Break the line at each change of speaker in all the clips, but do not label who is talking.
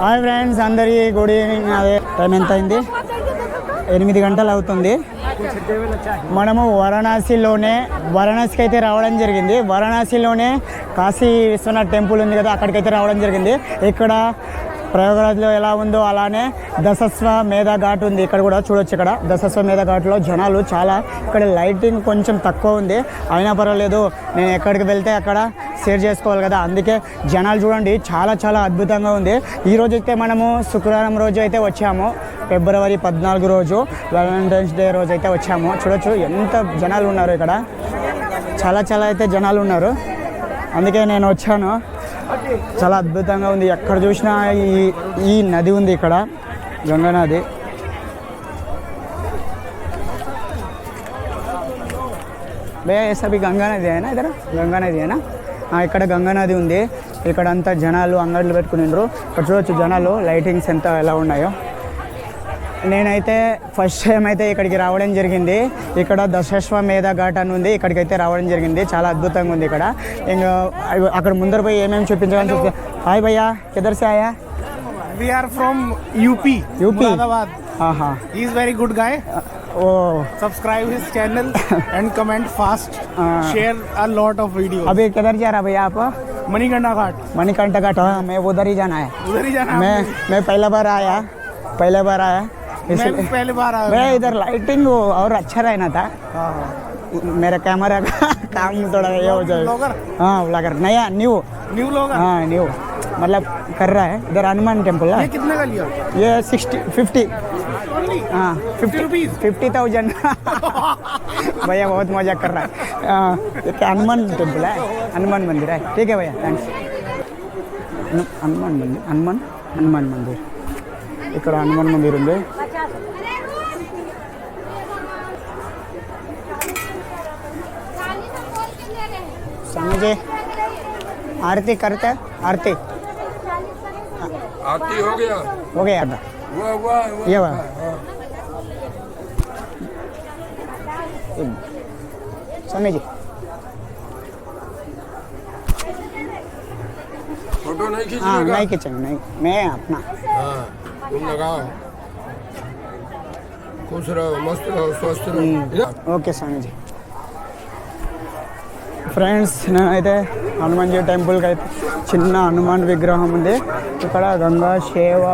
Hi friends అందరికీ good evening. అదే time ఎంత అయింది? 8 గంటలు అవుతుంది. మనము వారణాసికి అయితే రావడం జరిగింది. వారణాసిలోనే కాశీ విశ్వనాథ్ టెంపుల్ ఉంది కదా, అక్కడికైతే రావడం జరిగింది. ఇక్కడ ప్రయాగరాజ్లో ఎలా ఉందో అలానే దశస్వమేధ ఘాట్ ఉంది. ఇక్కడ కూడా చూడొచ్చు. ఇక్కడ దశస్వమేధ ఘాట్లో జనాలు చాలా, ఇక్కడ లైటింగ్ కొంచెం తక్కువ ఉంది, అయినా పర్వాలేదు, నేను ఎక్కడికి వెళ్తే అక్కడ షేర్ చేసుకోవాలి కదా, అందుకే జనాలు చూడండి చాలా చాలా అద్భుతంగా ఉంది. ఈరోజు అయితే మనము శుక్రవారం రోజు అయితే వచ్చాము, ఫిబ్రవరి 14 రోజు, వ్యాలంటైన్స్ డే రోజు అయితే వచ్చాము. చూడొచ్చు ఎంత జనాలు ఉన్నారు ఇక్కడ, చాలా చాలా అయితే జనాలు ఉన్నారు, అందుకే నేను వచ్చాను. చాలా అద్భుతంగా ఉంది. ఎక్కడ చూసినా ఈ నది ఉంది, ఇక్కడ గంగా నది. భయ్యా సభి గంగా నది అయినా ఇద్దర గంగా నది అయినా ఇక్కడ గంగా నది ఉంది. ఇక్కడ అంతా జనాలు అంగళ్ళు పెట్టుకునిండ్రు. ఇక్కడ చూడవచ్చు జనాలు, లైటింగ్స్ ఎంత ఎలా ఉన్నాయో. నేనైతే ఫస్ట్ టైం అయితే ఇక్కడికి రావడం జరిగింది. ఇక్కడ దశస్వమేధ ఘాట్ అని ఉంది, ఇక్కడికైతే రావడం జరిగింది. చాలా అద్భుతంగా ఉంది ఇక్కడ. ఇంకా అక్కడ ముందర పోయి ఏమేమి చూపించాలని చూపి. హాయ్ భయ్యా, కిధర్ సే ఆయా?
We are from UP. Muradabad. He is very good guy. Subscribe his channel and comment fast. Share a lot of videos.
अभी किधर जा रहा भैया आप?
मणिकंठा घाट.
मणिकंठा घाट, हाँ मैं उधर ही जाना है.
उधर ही जाना.
मैं पहला बार आया.
मैं भी पहली बार आया.
मैं इधर लाइटिंग और अच्छा रहना था. मेरा कैमरा का काम थोड़ा ये हो जाए. हाँ व्लॉगर नया न्यू
व्लॉगर.
हाँ न्यू मतलब कर रहा है. इधर हनुमान टेम्पल है.
ये कितने का लिया?
ये 50. हाँ 50,000. भैया बहुत मजा कर रहा है. हनुमान टेम्पल है, हनुमान मंदिर है. ठीक है भैया, थैंक्स. हनुमान मंदिर ఇక్కడ హనుమాన్ మందిర్ ఉంది. समझे आरती करते आरती
हो
गया ये वाह समझे.
फोटो नहीं खींचेगा?
हाँ नहीं खींचेंगे, नहीं मैं अपना.
तुम लगाओ, खुश रहो, मस्त रहो, स्वस्थ रहो.
ఓకే స్వామీజీ. ఫ్రెండ్స్ నేనైతే హనుమాన్జీ టెంపుల్కి అయితే చిన్న హనుమాన్ విగ్రహం ఉంది. ఇక్కడ గంగా సేవ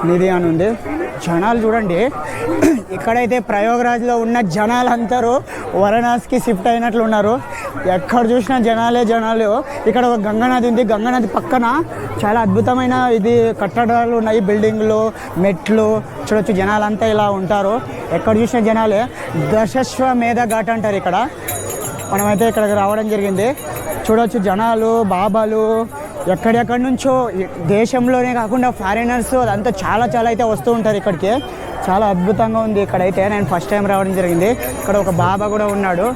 నిధి అని ఉంది. జనాలు చూడండి, ఇక్కడైతే ప్రయాగరాజ్లో ఉన్న జనాలందరూ వారణాసికి షిఫ్ట్ అయినట్లు ఉన్నారు. ఎక్కడ చూసినా జనాలు. ఇక్కడ ఒక గంగా నది ఉంది. గంగా నది పక్కన చాలా అద్భుతమైన ఇది కట్టడాలు ఉన్నాయి, బిల్డింగ్లు, మెట్లు. చూడొచ్చు జనాలంతా ఇలా ఉంటారు. ఎక్కడ చూసిన జనాలే. దశస్వమేధ ఘాట్ అంటారు ఇక్కడ. మనమైతే ఇక్కడికి రావడం జరిగింది. చూడొచ్చు జనాలు, బాబాలు ఎక్కడెక్కడి నుంచో, దేశంలోనే కాకుండా ఫారినర్స్ అదంతా చాలా చాలా అయితే వస్తూ ఉంటారు ఇక్కడికి. చాలా అద్భుతంగా ఉంది ఇక్కడైతే. నేను ఫస్ట్ టైం రావడం జరిగింది. ఇక్కడ ఒక బాబా కూడా ఉన్నాడు.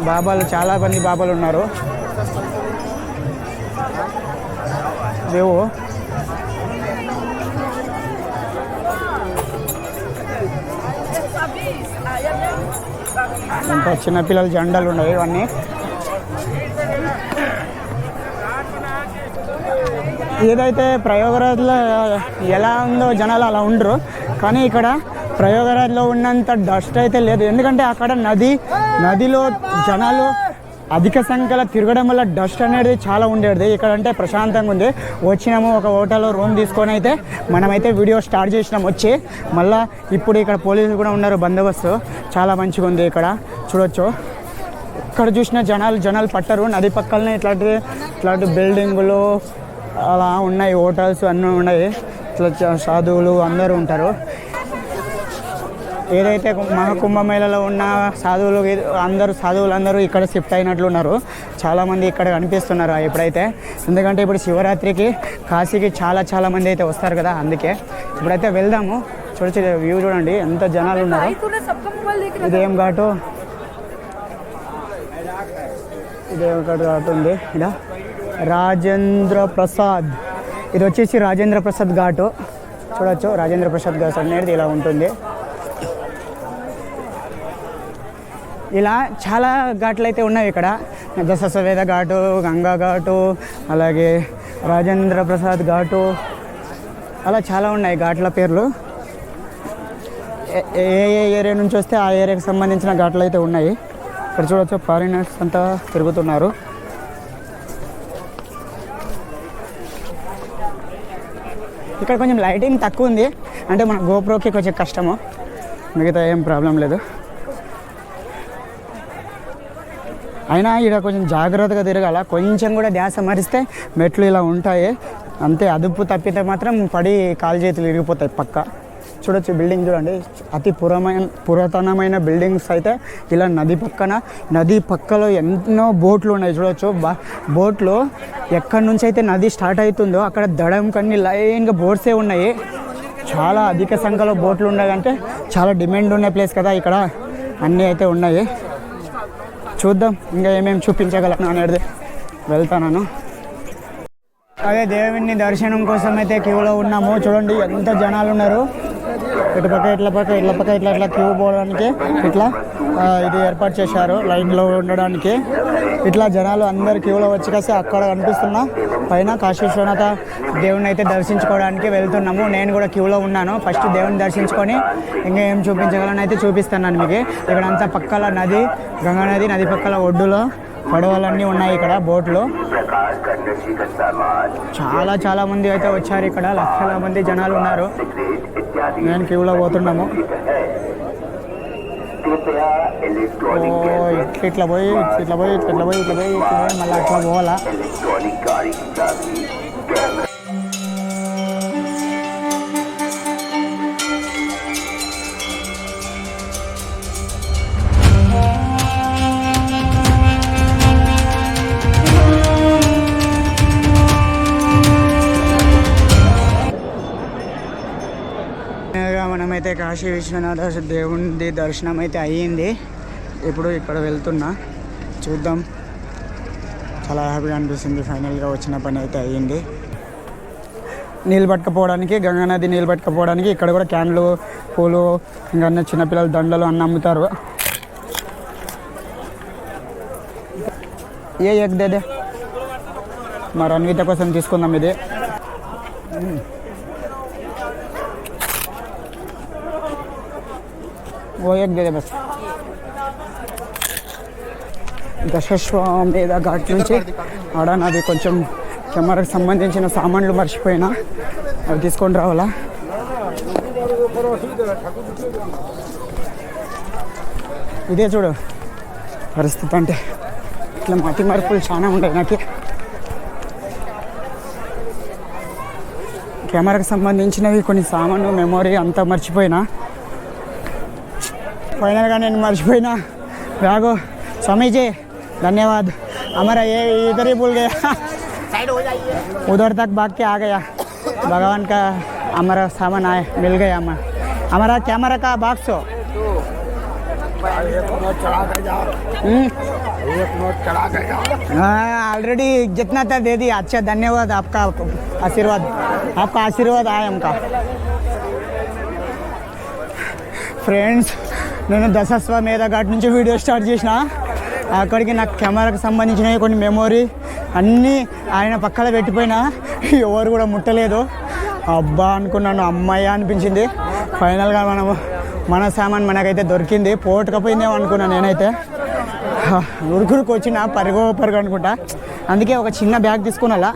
బాబాలు చాలా మంది బాబాలు ఉన్నారు. దేవు ఇంకా చిన్నపిల్లల జెండాలు ఉన్నాయి. ఇవన్నీ ఏదైతే ప్రయాగరాజ్లో ఎలా ఉందో జనాలు అలా ఉండరు, కానీ ఇక్కడ ప్రయాగరాజ్లో ఉన్నంత డస్ట్ అయితే లేదు. ఎందుకంటే అక్కడ నదిలో జనాలు అధిక సంఖ్యలో తిరగడం వల్ల డస్ట్ అనేది చాలా ఉండేది. ఇక్కడ అంటే ప్రశాంతంగా ఉంది. వచ్చినాము, ఒక హోటల్లో రూమ్ తీసుకొని అయితే మనమైతే వీడియో స్టార్ట్ చేసినాం వచ్చి. మళ్ళీ ఇప్పుడు ఇక్కడ పోలీసులు కూడా ఉన్నారు, బందోబస్తు చాలా మంచిగా ఉంది ఇక్కడ. చూడొచ్చు ఇక్కడ చూసిన జనాలు పట్టరు. నది పక్కనే ఇట్లాంటి బిల్డింగులు అలా ఉన్నాయి, హోటల్స్ అన్నీ ఉన్నాయి. ఇట్లా సాధువులు అందరూ ఉంటారు. ఏదైతే మహాకుంభమేళలో ఉన్న సాధువులందరూ ఇక్కడ షిఫ్ట్ అయినట్లు ఉన్నారు. చాలామంది ఇక్కడ కనిపిస్తున్నారు ఇప్పుడైతే. ఎందుకంటే ఇప్పుడు శివరాత్రికి కాశీకి చాలా మంది అయితే వస్తారు కదా, అందుకే ఇప్పుడైతే వెళ్దాము. చూడొచ్చు వ్యూ చూడండి ఎంత జనాలు ఉన్నారు. ఇదేం ఘాటు, ఇదేం ఘాటు ఉంది. ఇలా రాజేంద్ర ప్రసాద్, ఇది వచ్చేసి రాజేంద్ర ప్రసాద్ ఘాటు. చూడొచ్చు రాజేంద్ర ప్రసాద్ ఘాట్ అనేది ఇలా ఉంటుంది. ఇలా చాలా ఘాట్లు అయితే ఉన్నాయి ఇక్కడ. దశశ్వమేధ ఘాటు, గంగా ఘాటు, అలాగే రాజేంద్ర ప్రసాద్ ఘాటు, అలా చాలా ఉన్నాయి ఘాట్ల పేర్లు. ఏ ఏ ఏరియా నుంచి వస్తే ఆ ఏరియాకి సంబంధించిన ఘాట్లు అయితే ఉన్నాయి. ఇక్కడ చూడవచ్చు ఫారినర్స్ అంతా తిరుగుతున్నారు. ఇక్కడ కొంచెం లైటింగ్ తక్కువ ఉంది, అంటే మన గోప్రోకి కొంచెం కష్టము, మిగతా ఏం ప్రాబ్లం లేదు. అయినా ఇక్కడ కొంచెం జాగ్రత్తగా తిరగాల, కొంచెం కూడా ధ్యాస మరిస్తే మెట్లు ఇలా ఉంటాయి అంతే. అదుపు తప్పితే మాత్రం పడి కాలు చేతులు విరిగిపోతాయి పక్క. చూడొచ్చు బిల్డింగ్ చూడండి, అతి పురాతనమైన బిల్డింగ్స్ అయితే ఇలా నది పక్కలో ఎన్నో బోట్లు ఉన్నాయి. చూడొచ్చు బోట్లు ఎక్కడి నుంచి అయితే నది స్టార్ట్ అవుతుందో అక్కడ దడం కన్నీ లైన్గా బోట్సే ఉన్నాయి. చాలా అధిక సంఖ్యలో బోట్లు ఉన్నాయి, అంటే చాలా డిమాండ్ ఉన్న ప్లేస్ కదా, ఇక్కడ అన్నీ అయితే ఉన్నాయి. చూద్దాం ఇంకా ఏమేమి చూపించగలను అనేది వెళ్తాను. అదే దేవుని దర్శనం కోసం అయితే క్యూలో ఉన్నాము. చూడండి ఎంత జనాలు ఉన్నారు. ఇట్లా క్యూ పోవడానికి ఇట్లా ఇది ఏర్పాటు చేశారు లైన్లో ఉండడానికి. ఇట్లా జనాలు అందరు క్యూలో వచ్చి కాసి అక్కడ కనిపిస్తున్న పైన కాశీ విశ్వనాథ దేవుని అయితే దర్శించుకోవడానికి వెళ్తున్నాము. నేను కూడా క్యూలో ఉన్నాను. ఫస్ట్ దేవుని దర్శించుకొని ఇంకా ఏం చూపించగలను అయితే చూపిస్తున్నాను మీకు. ఇక్కడ అంతా పక్కల నది, గంగా నది పక్కల ఒడ్డులో పడవలన్నీ ఉన్నాయి, ఇక్కడ బోట్లు. చాలా మంది అయితే వచ్చారు, ఇక్కడ లక్షల మంది జనాలు ఉన్నారు. నేను క్యూలో పోతున్నాము. ఇట్లా పోయి మళ్ళీ అట్లా పోవాలా. మనమైతే కాశీ విశ్వనాథ దేవుడి దర్శనం అయితే అయ్యింది. ఇప్పుడు ఇక్కడ వెళ్తున్నా, చూద్దాం. చాలా హ్యాపీగా అనిపిస్తుంది, ఫైనల్గా వచ్చిన పని అయితే అయ్యింది. నీళ్ళు పట్టుకపోవడానికి, గంగానది నీళ్ళు పట్టుకపోవడానికి ఇక్కడ కూడా క్యాన్లు, పూలు, ఇంకా అన్న చిన్నపిల్లల దండలు అన్నీ అమ్ముతారు. ఎగ్దే మా రణ్విత కోసం తీసుకుందాం ఇది. एक दे दे बस. దశశ్వమేధ ఘాట్ నుంచి ఆడ నాది కొంచెం కెమెరాకి సంబంధించిన సామాన్లు మర్చిపోయినా, అవి తీసుకొని రావాలా. ఇదే చూడు పరిస్థితి, అంటే ఇట్లా మతి మార్పులు చాలా ఉంటాయి నాకు. కెమెరాకి సంబంధించినవి కొన్ని సామాన్లు, మెమొరీ అంతా మర్చిపోయినా. फाइनल నేను మర్చిపోయినా బ్యాగు. स्वामी जी धन्यवाद, हमारा ये इधर ही भूल गया, साइड हो जाइए. उधर तक भाग के आ गया. भगवान का हमारा सामान आए मिल गया. हमारा कैमरा का बॉक्स हो. हाँ ऑलरेडी जितना था दे दिया. अच्छा धन्यवाद, आपका आशीर्वाद आए हमका. ఫ్రెండ్స్, నేను దశశ్వమేధ ఘాట్ నుంచి వీడియో స్టార్ట్ చేసిన. అక్కడికి నాకు కెమెరాకి సంబంధించినవి కొన్ని మెమొరీ అన్నీ ఆయన పక్కన పెట్టిపోయినా, ఎవరు కూడా ముట్టలేదు. అబ్బా అనుకున్నాను, అమ్మాయి అనిపించింది. ఫైనల్గా మన సామాన్ మనకైతే దొరికింది. పోటుకపోయిందేమో అనుకున్నాను నేనైతే. ఉరుకురికి వచ్చిన పరుగు అనుకుంటా. అందుకే ఒక చిన్న బ్యాగ్ తీసుకున్నా.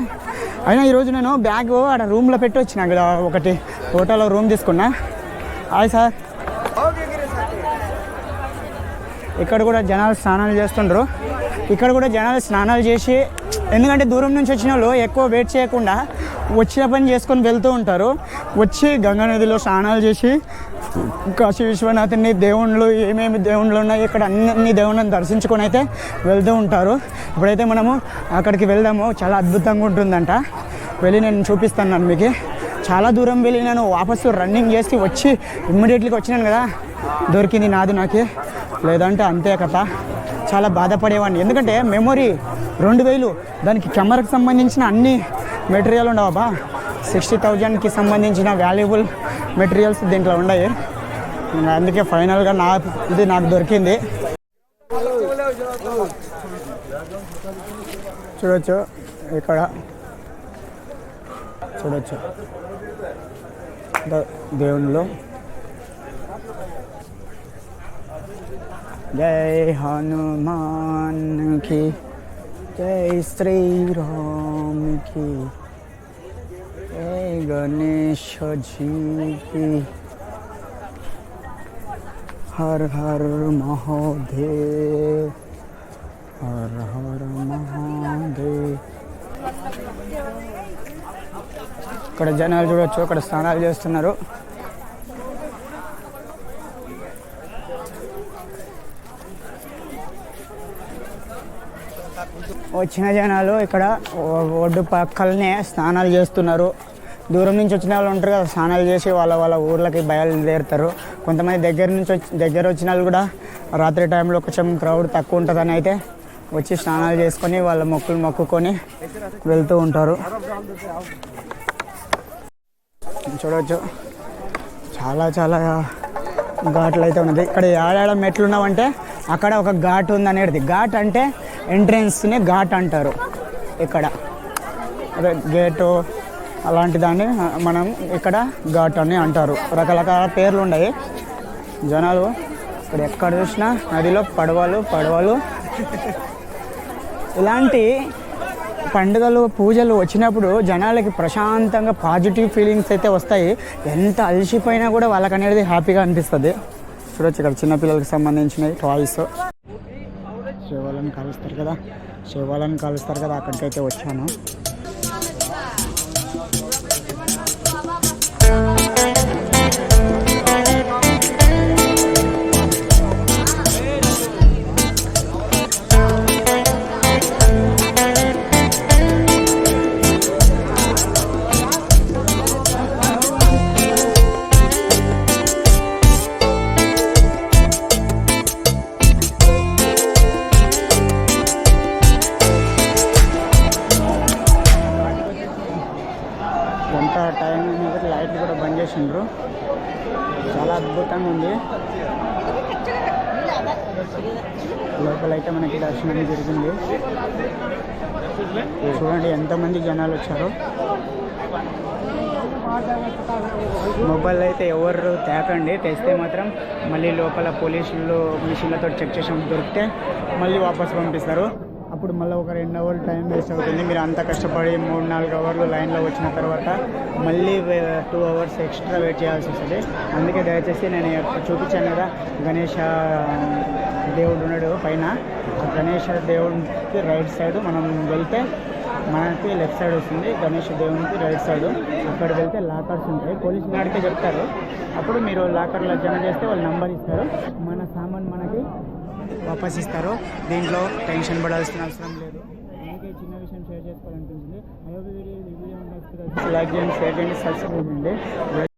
అయినా ఈరోజు నేను బ్యాగ్ ఆడ రూమ్లో పెట్టి వచ్చినా కదా, ఒకటి హోటల్లో రూమ్ తీసుకున్నా. Hi sir. ఇక్కడ కూడా జనాలు స్నానాలు చేస్తుండ్రు. ఇక్కడ కూడా జనాలు స్నానాలు చేసి, ఎందుకంటే దూరం నుంచి వచ్చిన వాళ్ళు ఎక్కువ వెయిట్ చేయకుండా వచ్చిన పని చేసుకొని వెళ్తూ ఉంటారు. వచ్చి గంగా నదిలో స్నానాలు చేసి కాశీ విశ్వనాథుని దేవుళ్ళు, ఏమేమి దేవుళ్ళు ఉన్నాయి ఇక్కడ అన్ని దేవుళ్ళని దర్శించుకొని అయితే వెళ్తూ ఉంటారు. ఇప్పుడైతే మనము అక్కడికి వెళ్దాము. చాలా అద్భుతంగా ఉంటుందంట. వెళ్ళి నేను చూపిస్తాను మీకు. చాలా దూరం వెళ్ళి నేను వాపసు రన్నింగ్ చేసి వచ్చి ఇమ్మీడియట్లీగా వచ్చినాను కదా, దొరికింది నాకే. లేదంటే అంతే కథ. చాలా బాధపడేవాడిని, ఎందుకంటే మెమొరీ 2000, దానికి కెమెరాకి సంబంధించిన అన్ని మెటీరియల్ ఉండవబ్బా. 60,000కి సంబంధించిన వాల్యుబుల్ మెటీరియల్స్ దీంట్లో ఉన్నాయి. అందుకే ఫైనల్గా నాకు దొరికింది. చూడొచ్చు ఇక్కడ చూడొచ్చు దేవుళ్ళు. జై హనుమాన్ కి జై శ్రీరామ్ కి జై గణేష్ జీ కి her her Mahadev her her Mahadev. ఇక్కడ జనాలు చూడొచ్చు, అక్కడ స్నానాలు చేస్తున్నారు. వచ్చిన జనాలు ఇక్కడ ఒడ్డు పక్కలనే స్నానాలు చేస్తున్నారు. దూరం నుంచి వచ్చిన వాళ్ళు ఉంటారు కదా, స్నానాలు చేసి వాళ్ళ ఊర్లకి బయలుదేరుతారు. కొంతమంది దగ్గర వచ్చిన వాళ్ళు కూడా రాత్రి టైంలో కొంచెం క్రౌడ్ తక్కువ ఉంటుందని అయితే వచ్చి స్నానాలు చేసుకొని వాళ్ళ మొక్కులు మొక్కుకొని వెళ్తూ ఉంటారు. చూడవచ్చు చాలా చాలా ఘాట్లు అయితే ఉన్నది. ఇక్కడ ఏడాడ మెట్లు ఉన్నామంటే అక్కడ ఒక ఘాట్ ఉంది అనేది. ఘాట్ అంటే ఎంట్రెన్స్ని ఘాట్ అంటారు. ఇక్కడ అదే గేటు అలాంటి దాన్ని మనం ఇక్కడ ఘాట్ అని అంటారు. రకరకాల పేర్లు ఉన్నాయి. జనాలు ఇక్కడ ఎక్కడ చూసినా నదిలో పడవలు ఇలాంటి పండుగలు పూజలు వచ్చినప్పుడు జనాలకి ప్రశాంతంగా పాజిటివ్ ఫీలింగ్స్ అయితే వస్తాయి. ఎంత అలసిపోయినా కూడా వాళ్ళకి అనేది హ్యాపీగా అనిపిస్తుంది. చూడొచ్చు ఇక్కడ చిన్నపిల్లలకి సంబంధించినవి టాయ్స్. శివాలను కాలుస్తారు కదా అక్కడికైతే వచ్చాను. ఎంత టైం అనేది లైట్లు కూడా బంద్ చేసిండ్రు. చాలా అద్భుతంగా ఉంది. లోపలైతే మనకి దర్శనం జరిగింది. చూడండి ఎంతమంది జనాలు వచ్చారు. మొబైల్ అయితే ఎవరు తేకండి, తెస్తే మాత్రం మళ్ళీ లోపల పోలీసులు మిషన్లతో చెక్ చేసి దొరికితే మళ్ళీ వాపస్ పంపిస్తారు. అప్పుడు మళ్ళీ ఒక 2 అవర్లు టైం వేస్ట్ అవుతుంది. మీరు అంత కష్టపడి 3-4 అవర్లు లైన్లో వచ్చిన తర్వాత మళ్ళీ 2 అవర్స్ ఎక్స్ట్రా వెయిట్ చేయాల్సి వస్తుంది. అందుకే దయచేసి నేను చూపించాను కదా, గణేష దేవుడు ఉన్నాడు పైన. ఆ గణేష దేవుడికి రైట్ సైడ్ మనం వెళ్తే మనకి లెఫ్ట్ సైడ్ వస్తుంది. గణేష దేవునికి రైట్ సైడ్ అక్కడ వెళ్తే లాకర్స్ ఉంటాయి. పోలీసు గాడికే చెప్తారు. అప్పుడు మీరు లాకర్లో జమ చేస్తే వాళ్ళు నంబర్ ఇస్తారు. మన సామాన్ మనకి వాపస్ ఇస్తారు. దీంట్లో టెన్షన్ పడాల్సిన అవసరం లేదు. అందుకే చిన్న విషయం షేర్ చేసుకోవాలనిపించింది. అయ్యో వీడియో లైక్ చేయండి, షేర్ చేయండి, సబ్స్క్రైబ్ చేయండి.